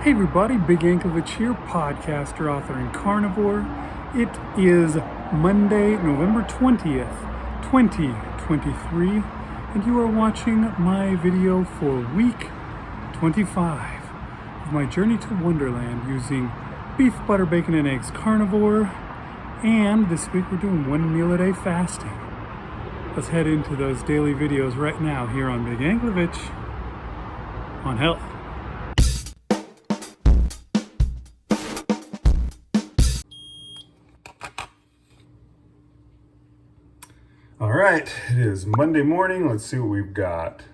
Hey everybody, Big Anklevich here, podcaster, author, and carnivore. It is Monday, November 20th, 2023, and you are watching my video for week 25 of my journey to Wonderland using beef, butter, bacon, and eggs carnivore. And this week we're doing 1 meal a day fasting. Let's head into those daily videos right now here on Big Anklevich on health. All right, it is Monday morning. Let's see what we've got.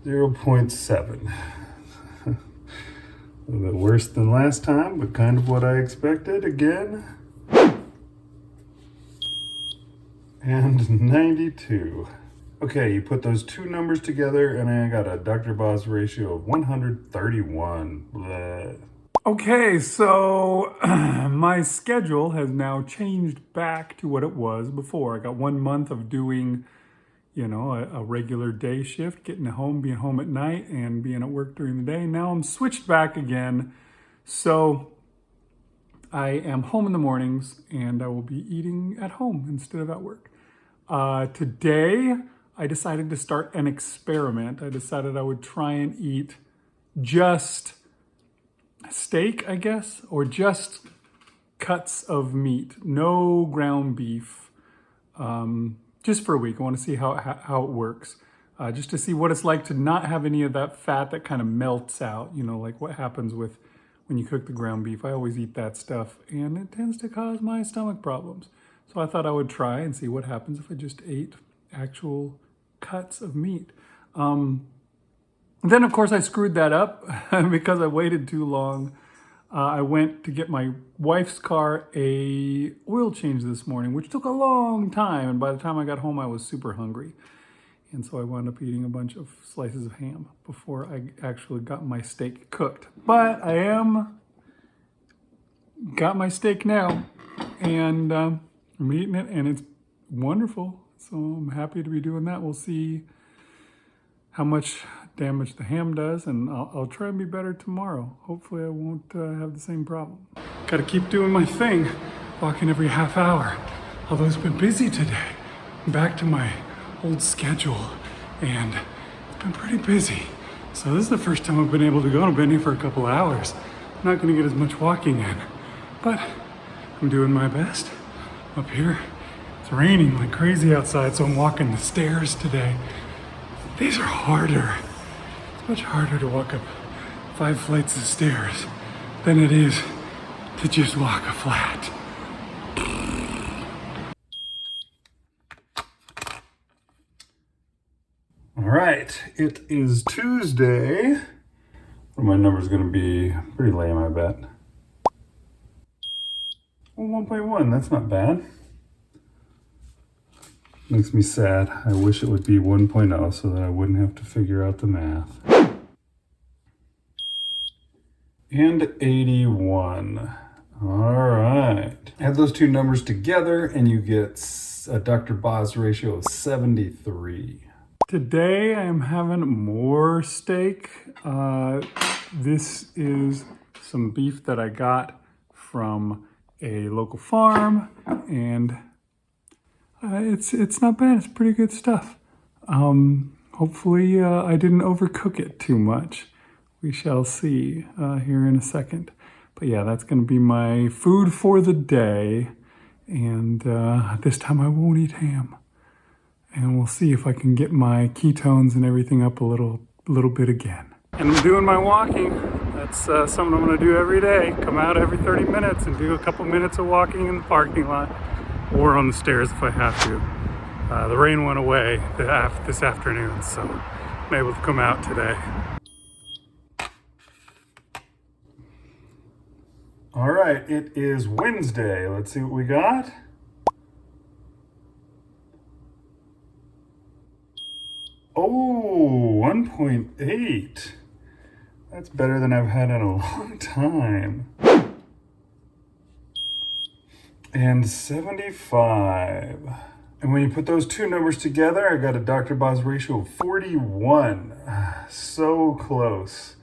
.7. A little bit worse than last time, but kind of what I expected again. And 92. Okay, you put those two numbers together and I got a Dr. Boz ratio of 131. Bleh. Okay, so my schedule has now changed back to what it was before. I got 1 month of doing, a regular day shift, getting home, being home at night, and being at work during the day. Now I'm switched back again. So I am home in the mornings and I will be eating at home instead of at work. Today, I decided to start an experiment. I decided I would try and eat just steak, I guess, or just cuts of meat, no ground beef, just for a week. I want to see how it works, just to see what it's like to not have any of that fat that kind of melts out, like what happens with when you cook the ground beef. I always eat that stuff, and it tends to cause my stomach problems. So I thought I would try and see what happens if I just ate actual cuts of meat. Then, of course, I screwed that up because I waited too long. I went to get my wife's car a oil change this morning, which took a long time. And by the time I got home, I was super hungry. And so I wound up eating a bunch of slices of ham before I actually got my steak cooked. But got my steak now, and I'm eating it, and it's wonderful. So I'm happy to be doing that. We'll see how much damage the ham does, and I'll try and be better tomorrow. Hopefully I won't have the same problem. Gotta keep doing my thing, walking every half hour. Although it's been busy today. I'm back to my old schedule, and it's been pretty busy. So this is the first time I've been able to go. I've been here for a couple hours. I'm not gonna get as much walking in, but I'm doing my best. Up here, it's raining like crazy outside, so I'm walking the stairs today. These are harder. It's much harder to walk up 5 flights of stairs than it is to just walk a flat. All right, it is Tuesday. My number's gonna be pretty lame, I bet. Well, 1.1, that's not bad. Makes me sad. I wish it would be 1.0 so that I wouldn't have to figure out the math. And 81. All right. Add those two numbers together and you get a Dr. Boz ratio of 73. Today I am having more steak. This is some beef that I got from a local farm, and it's not bad. It's pretty good stuff. Hopefully I didn't overcook it too much. We shall see here in a second. But yeah, that's going to be my food for the day. And this time I won't eat ham. And we'll see if I can get my ketones and everything up a little bit again. And I'm doing my walking. That's something I'm going to do every day. Come out every 30 minutes and do a couple minutes of walking in the parking lot. Or on the stairs if I have to. The rain went away this afternoon, so I'm able to come out today. All right, it is Wednesday. Let's see what we got. Oh, 1.8. That's better than I've had in a long time. And 75. And when you put those two numbers together, I got a Dr. Boz ratio of 41. So close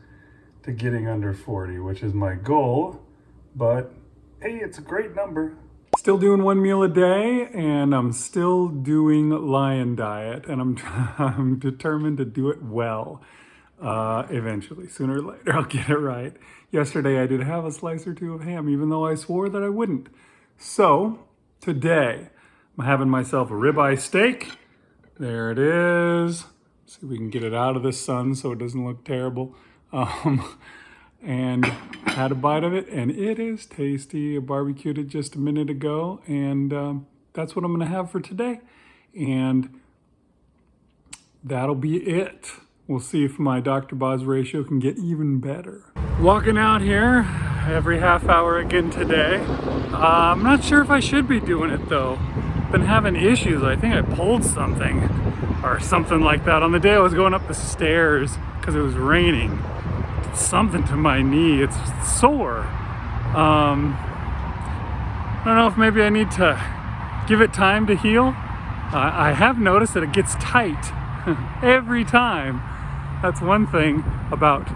to getting under 40, which is my goal. But hey, it's a great number. Still doing 1 meal a day, and I'm still doing lion diet, and I'm determined to do it well. Eventually, sooner or later, I'll get it right. Yesterday, I did have a slice or two of ham, even though I swore that I wouldn't. So today, I'm having myself a ribeye steak. There it is. See if we can get it out of the sun so it doesn't look terrible. And had a bite of it, and it is tasty. I barbecued it just a minute ago, and that's what I'm gonna have for today. And that'll be it. We'll see if my Dr. Boz ratio can get even better. Walking out here every half hour again today. I'm not sure if I should be doing it though. Been having issues. I think I pulled something or something like that on the day I was going up the stairs because it was raining. Did something to my knee. It's sore. I don't know if maybe I need to give it time to heal. I have noticed that it gets tight every time. That's one thing about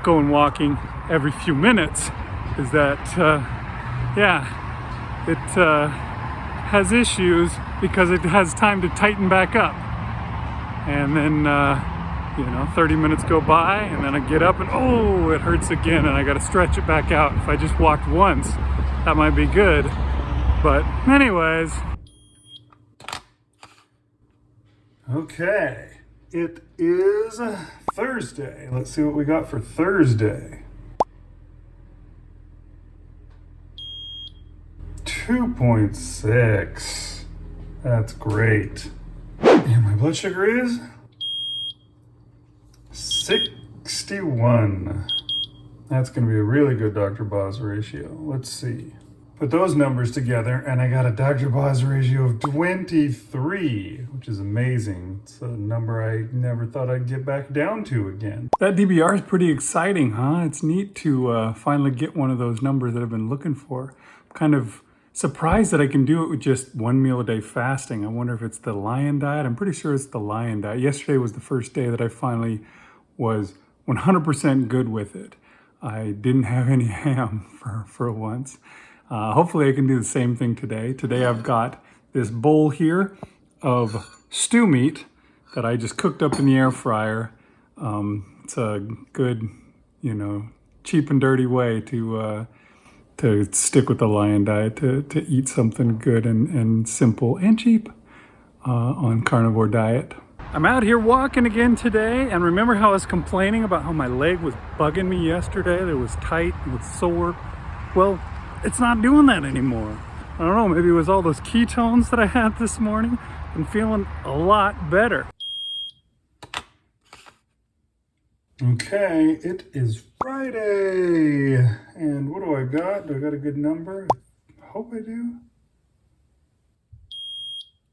going walking every few minutes is that, it has issues because it has time to tighten back up. And then, 30 minutes go by and then I get up and oh, it hurts again and I got to stretch it back out. If I just walked once, that might be good. But anyways. Okay, it is Thursday. Let's see what we got for Thursday. 2.6. That's great. And my blood sugar is 61. That's going to be a really good Dr. Boz ratio. Let's see. Put those numbers together and I got a Dr. Boz ratio of 23, which is amazing. It's a number I never thought I'd get back down to again. That DBR is pretty exciting, huh? It's neat to finally get one of those numbers that I've been looking for. I'm kind of surprised that I can do it with just 1 meal a day fasting. I wonder if it's the lion diet. I'm pretty sure it's the lion diet. Yesterday was the first day that I finally was 100% good with it. I didn't have any ham for once. Hopefully I can do the same thing today. Today I've got this bowl here of stew meat that I just cooked up in the air fryer. It's a good, cheap and dirty way to stick with the lion diet, to eat something good and simple and cheap on carnivore diet. I'm out here walking again today, and remember how I was complaining about how my leg was bugging me yesterday? It was tight, it was sore. Well, it's not doing that anymore. I don't know, maybe it was all those ketones that I had this morning. I'm feeling a lot better. Okay, it is Friday. And what do I got? Do I got a good number? I hope I do.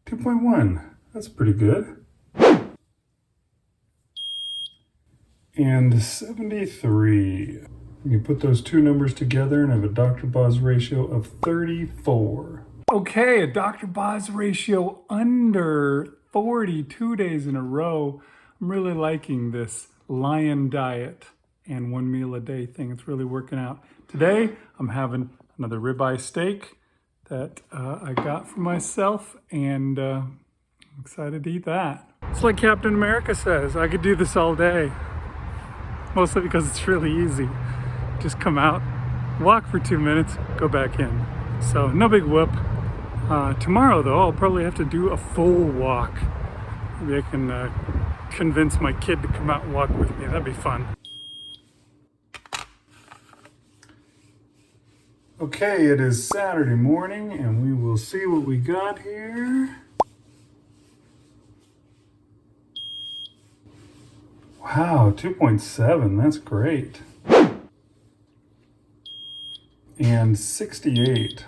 2.1. That's pretty good. And 73. You put those two numbers together and have a Dr. Boz ratio of 34. Okay, a Dr. Boz ratio under 40 2 days in a row. I'm really liking this lion diet and 1 meal a day thing. It's really working out. Today, I'm having another ribeye steak that I got for myself, and I'm excited to eat that. It's like Captain America says, I could do this all day. Mostly because it's really easy. Just come out, walk for 2 minutes, go back in. So no big whoop. Tomorrow though, I'll probably have to do a full walk. Maybe I can convince my kid to come out and walk with me. That'd be fun. Okay, it is Saturday morning and we will see what we got here. Wow, 2.7, that's great. And 68.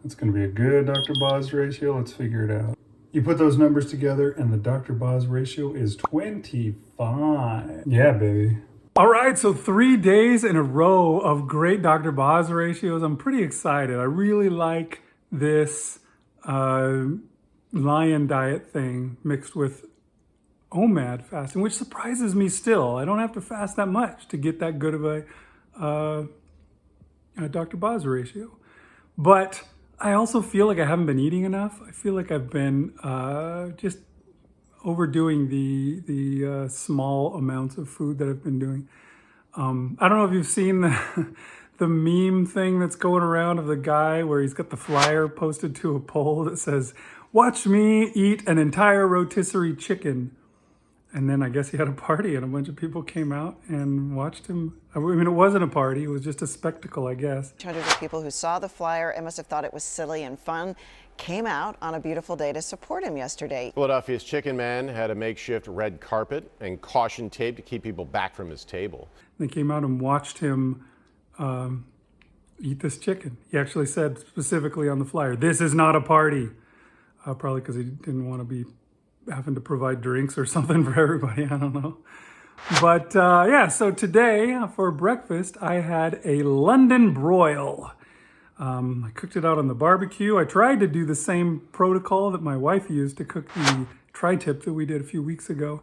That's going to be a good Dr. Boz ratio. Let's figure it out. You put those numbers together and the Dr. Boz ratio is 25. Yeah, baby. All right, so 3 days in a row of great Dr. Boz ratios. I'm pretty excited. I really like this lion diet thing mixed with OMAD fasting, which surprises me still. I don't have to fast that much to get that good of a Dr. Boz ratio. But I also feel like I haven't been eating enough. I feel like I've been just overdoing the small amounts of food that I've been doing. I don't know if you've seen the meme thing that's going around of the guy where he's got the flyer posted to a pole that says, "Watch me eat an entire rotisserie chicken." And then I guess he had a party and a bunch of people came out and watched him. I mean, it wasn't a party, it was just a spectacle, I guess. Hundreds of people who saw the flyer and must have thought it was silly and fun came out on a beautiful day to support him yesterday. Philadelphia's Chicken Man had a makeshift red carpet and caution tape to keep people back from his table. They came out and watched him eat this chicken. He actually said specifically on the flyer, "This is not a party." Probably because he didn't want to be having to provide drinks or something for everybody. I don't know. But yeah, so today for breakfast, I had a London broil. I cooked it out on the barbecue. I tried to do the same protocol that my wife used to cook the tri-tip that we did a few weeks ago.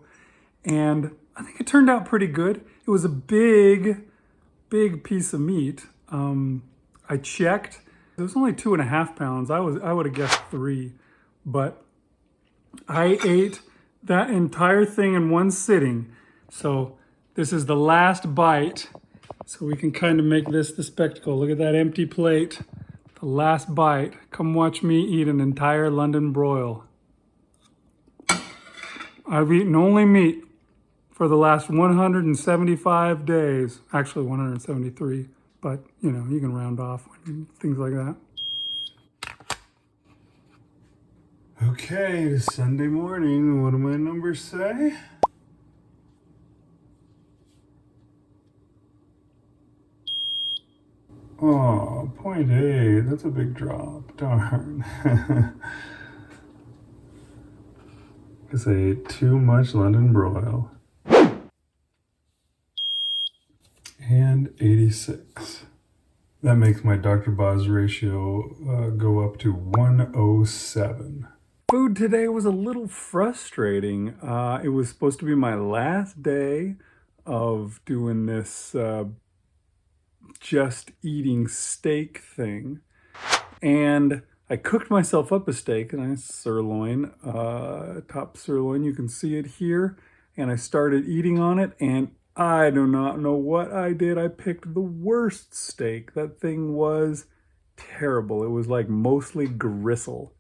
And I think it turned out pretty good. It was a big piece of meat. I checked. It was only 2.5 pounds. I would have guessed 3, but I ate that entire thing in one sitting. So this is the last bite. So we can kind of make this the spectacle. Look at that empty plate. The last bite. Come watch me eat an entire London broil. I've eaten only meat for the last 175 days. Actually 173, but you know, you can round off things like that. Okay, it's Sunday morning. What do my numbers say? Oh, 0.8. That's a big drop. Darn. Guess I ate too much London broil. And 86. That makes my Dr. Boz ratio go up to 107. Food today was a little frustrating. It was supposed to be my last day of doing this just eating steak thing. And I cooked myself up a steak, a nice sirloin, top sirloin, you can see it here. And I started eating on it, and I do not know what I did. I picked the worst steak. That thing was terrible. It was like mostly gristle.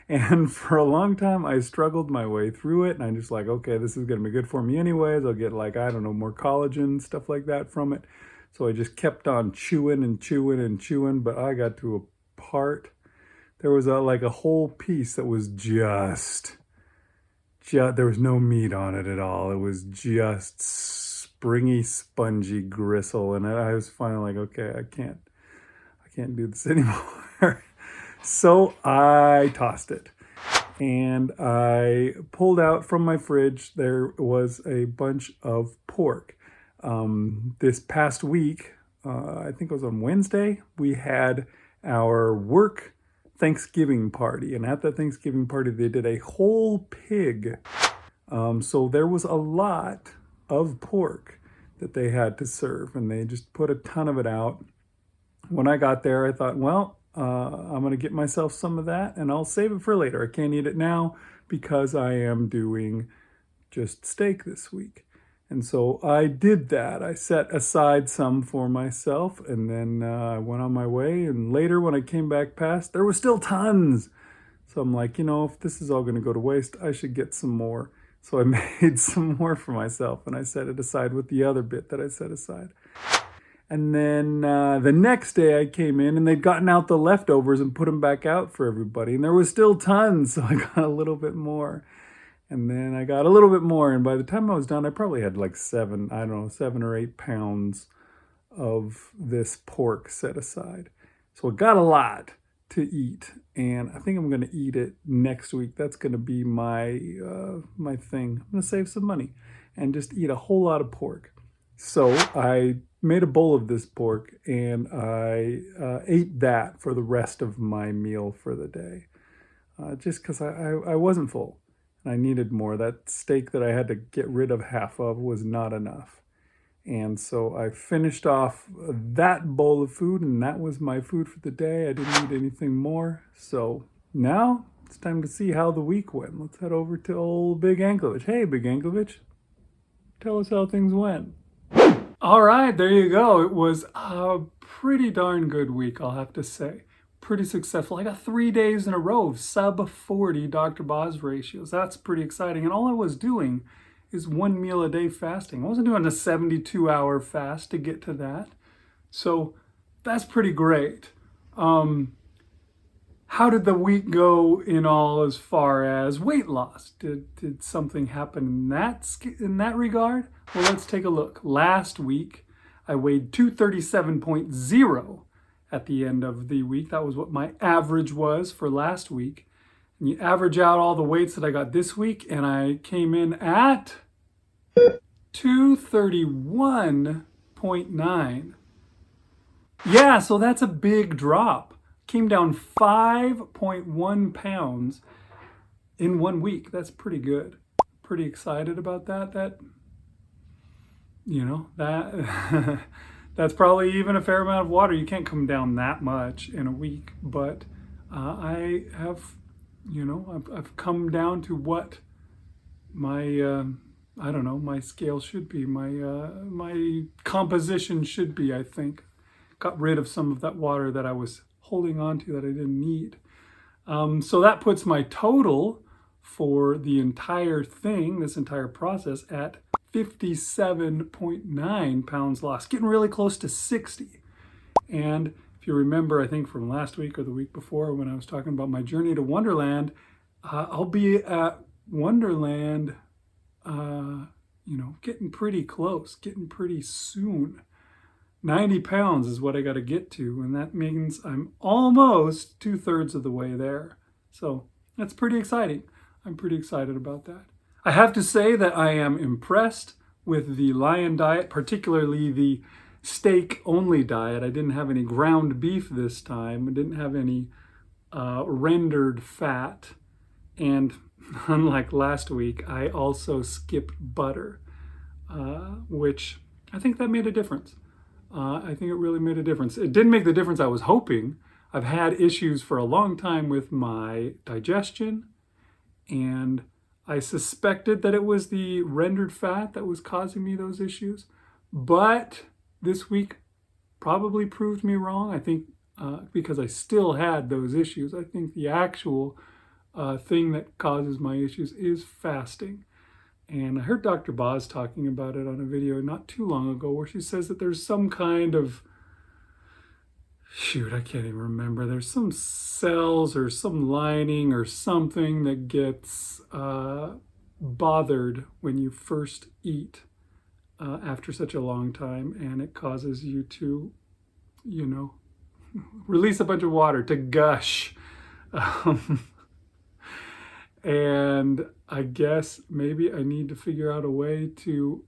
And for a long time, I struggled my way through it. And I'm just like, okay, this is going to be good for me anyways. I'll get like, I don't know, more collagen, stuff like that from it. So I just kept on chewing and chewing and chewing. But I got to a part, there was like a whole piece that was just there was no meat on it at all. It was just springy, spongy gristle. And I was finally like, okay, I can't do this anymore. So I tossed it, and I pulled out from my fridge. There was a bunch of pork. This past week, I think it was on Wednesday, we had our work Thanksgiving party, and at that Thanksgiving party, they did a whole pig. So there was a lot of pork that they had to serve, and they just put a ton of it out. When I got there, I thought, well, I'm going to get myself some of that and I'll save it for later. I can't eat it now because I am doing just steak this week. And so I did that. I set aside some for myself, and then I went on my way. And later when I came back past, there was still tons. So I'm like, you know, if this is all going to go to waste, I should get some more. So I made some more for myself, and I set it aside with the other bit that I set aside. And then the next day I came in, and they'd gotten out the leftovers and put them back out for everybody. And there was still tons, so I got a little bit more. And then I got a little bit more. And by the time I was done, I probably had like 7 or 8 pounds of this pork set aside. So I got a lot to eat. And I think I'm going to eat it next week. That's going to be my my thing. I'm going to save some money and just eat a whole lot of pork. So I made a bowl of this pork, and I ate that for the rest of my meal for the day. just because I wasn't full and I needed more. That steak that I had to get rid of half of was not enough. And so I finished off that bowl of food, and that was my food for the day. I didn't need anything more. So now it's time to see how the week went. Let's head over to old Big Anklevich. Hey, Big Anklevich, tell us how things went. All right, there you go. It was a pretty darn good week, I'll have to say. Pretty successful. I got 3 days in a row of sub 40 Dr. Boz ratios. That's pretty exciting. And all I was doing is 1 meal a day fasting. I wasn't doing a 72-hour fast to get to that. So that's pretty great. How did the week go in all as far as weight loss? Did something happen in that regard? Well, let's take a look. Last week, I weighed 237.0 at the end of the week. That was what my average was for last week. And you average out all the weights that I got this week, and I came in at 231.9. Yeah, so that's a big drop. Came down 5.1 pounds in 1 week. That's pretty good. Pretty excited about that. That's probably even a fair amount of water. You can't come down that much in a week, but I have, I've come down to what my my scale should be, my composition should be, I think. Got rid of some of that water that I was holding on to that I didn't need. So that puts my total for the entire thing, this entire process, at 57.9 pounds lost, getting really close to 60. And if you remember, I think from last week or the week before when I was talking about my journey to Wonderland, I'll be at Wonderland, getting pretty close, getting pretty soon. 90 pounds is what I got to get to, and that means I'm almost 2/3 of the way there. So that's pretty exciting. I'm pretty excited about that. I have to say that I am impressed with the Lion diet, particularly the steak-only diet. I didn't have any ground beef this time. I didn't have any rendered fat. And unlike last week, I also skipped butter, which I think that made a difference. I think it really made a difference. It didn't make the difference I was hoping. I've had issues for a long time with my digestion, and I suspected that it was the rendered fat that was causing me those issues. But this week probably proved me wrong. I think because I still had those issues. I think the actual thing that causes my issues is fasting. And I heard Dr. Boz talking about it on a video not too long ago where she says that there's some kind of, I can't even remember. There's some cells or some lining or something that gets bothered when you first eat after such a long time, and it causes you to, release a bunch of water, to gush. And I guess maybe I need to figure out a way to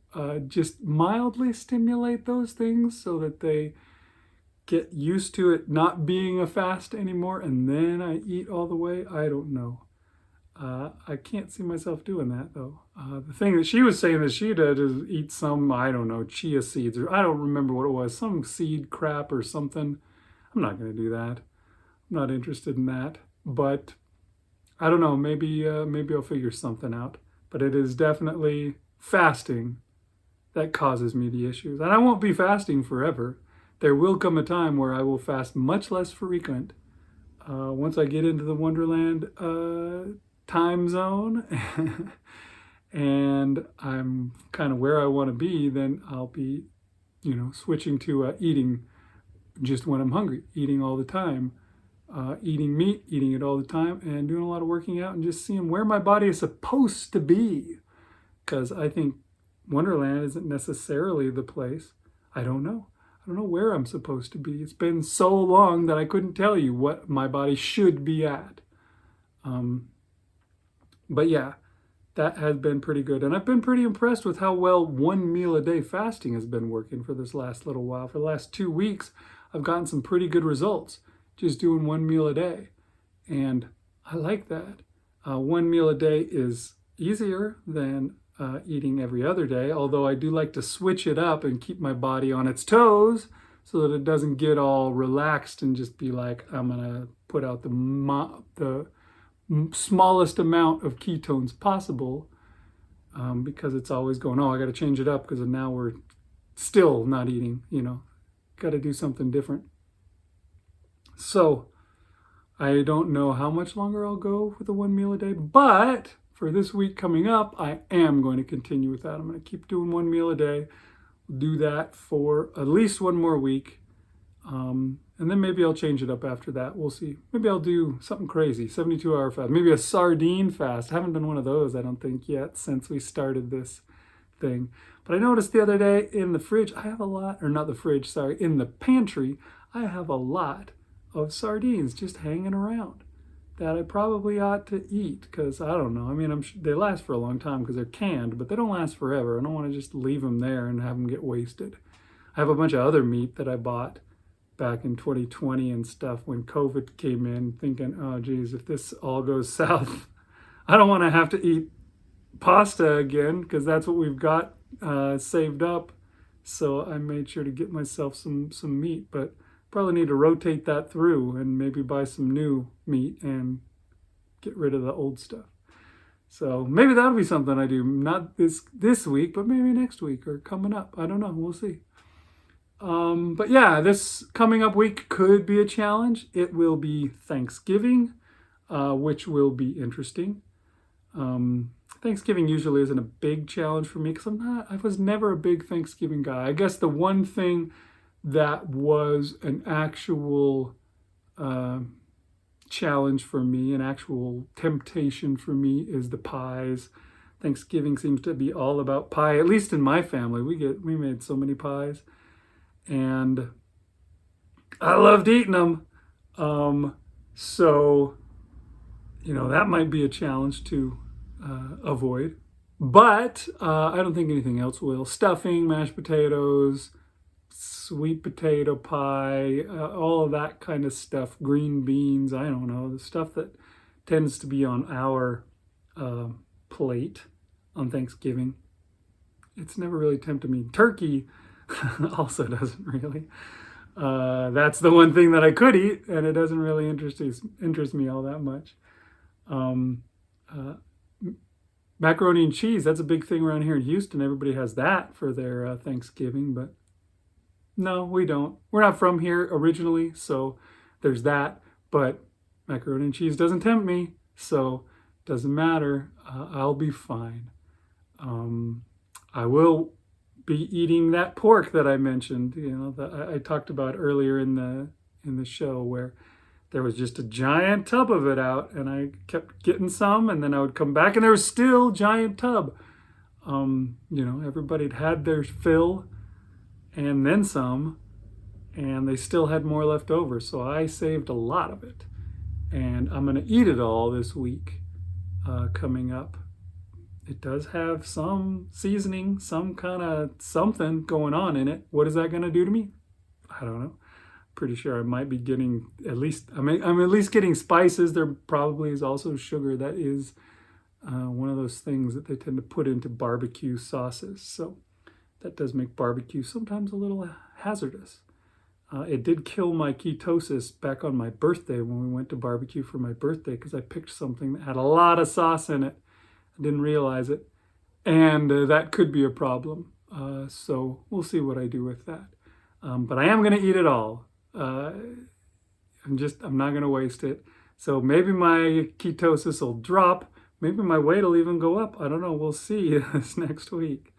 just mildly stimulate those things so that they get used to it not being a fast anymore, and then I eat all the way. I don't know. I can't see myself doing that, though. The thing that she was saying that she did is eat some, chia seeds, or I don't remember what it was, some seed crap or something. I'm not going to do that. I'm not interested in that. But I don't know, maybe I'll figure something out. But it is definitely fasting that causes me the issues. And I won't be fasting forever. There will come a time where I will fast much less frequent. Once I get into the Wonderland time zone and I'm kind of where I want to be, then I'll be, switching to eating just when I'm hungry, eating all the time. Eating meat, eating it all the time, and doing a lot of working out and just seeing where my body is supposed to be. Because I think Wonderland isn't necessarily the place. I don't know. I don't know where I'm supposed to be. It's been so long that I couldn't tell you what my body should be at. But yeah, that has been pretty good. And I've been pretty impressed with how well 1 meal a day fasting has been working for this last little while. For the last 2 weeks, I've gotten some pretty good results just doing 1 meal a day. And I like that. One meal a day is easier than eating every other day, although I do like to switch it up and keep my body on its toes so that it doesn't get all relaxed and just be like, I'm going to put out the smallest amount of ketones possible, because it's always going, oh, I got to change it up because now we're still not eating, got to do something different. So I don't know how much longer I'll go with the one meal a day, but for this week coming up, I am going to continue with that. I'm going to keep doing one meal a day. Do that for at least one more week. And then maybe I'll change it up after that. We'll see. Maybe I'll do something crazy, 72-hour fast. Maybe a sardine fast. I haven't done one of those, I don't think, yet since we started this thing. But I noticed the other day in the fridge, I have a lot, or not the fridge, sorry, in the pantry, I have a lot of sardines just hanging around that I probably ought to eat because I don't know. I mean, they last for a long time because they're canned, but they don't last forever. I don't want to just leave them there and have them get wasted. I have a bunch of other meat that I bought back in 2020 and stuff when COVID came in, thinking, oh geez, if this all goes south, I don't want to have to eat pasta again because that's what we've got saved up. So I made sure to get myself some meat, but probably need to rotate that through and maybe buy some new meat and get rid of the old stuff. So maybe that'll be something I do, not this week, but maybe next week or coming up. I don't know. We'll see. But yeah, this coming up week could be a challenge. It will be Thanksgiving, which will be interesting. Thanksgiving usually isn't a big challenge for me because I was never a big Thanksgiving guy. I guess the one thing that was an actual challenge for me, an actual temptation for me, is the pies. Thanksgiving seems to be all about pie, at least in my family. We made so many pies, and I loved eating them. So, that might be a challenge to avoid. But I don't think anything else will. Stuffing, mashed potatoes, sweet potato pie, all of that kind of stuff, green beans, I don't know, the stuff that tends to be on our plate on Thanksgiving. It's never really tempted me. Turkey also doesn't really. That's the one thing that I could eat, and it doesn't really interest me all that much. Macaroni and cheese, that's a big thing around here in Houston. Everybody has that for their Thanksgiving, but no, we don't. We're not from here originally, so there's that. But macaroni and cheese doesn't tempt me, so it doesn't matter. I'll be fine. I will be eating that pork that I mentioned. That I talked about earlier in the show, where there was just a giant tub of it out, and I kept getting some, and then I would come back, and there was still a giant tub. Everybody had their fill and then some, and they still had more left over. So I saved a lot of it, and I'm going to eat it all this week coming up. It does have some seasoning, some kind of something going on in it. What is that going to do to me? I don't know. Pretty sure I might be getting I'm at least getting spices. There probably is also sugar. That is one of those things that they tend to put into barbecue sauces. So that does make barbecue sometimes a little hazardous. It did kill my ketosis back on my birthday when we went to barbecue for my birthday because I picked something that had a lot of sauce in it. I didn't realize it. And that could be a problem. So we'll see what I do with that. But I am going to eat it all. I'm not going to waste it. So maybe my ketosis will drop. Maybe my weight will even go up. I don't know. We'll see this next week.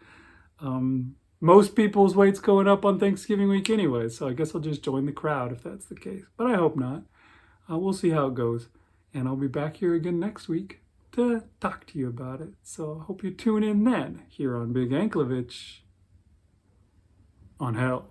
Most people's weight's going up on Thanksgiving week anyway, so I guess I'll just join the crowd if that's the case. But I hope not. We'll see how it goes. And I'll be back here again next week to talk to you about it. So I hope you tune in then here on Big Anklevich on health.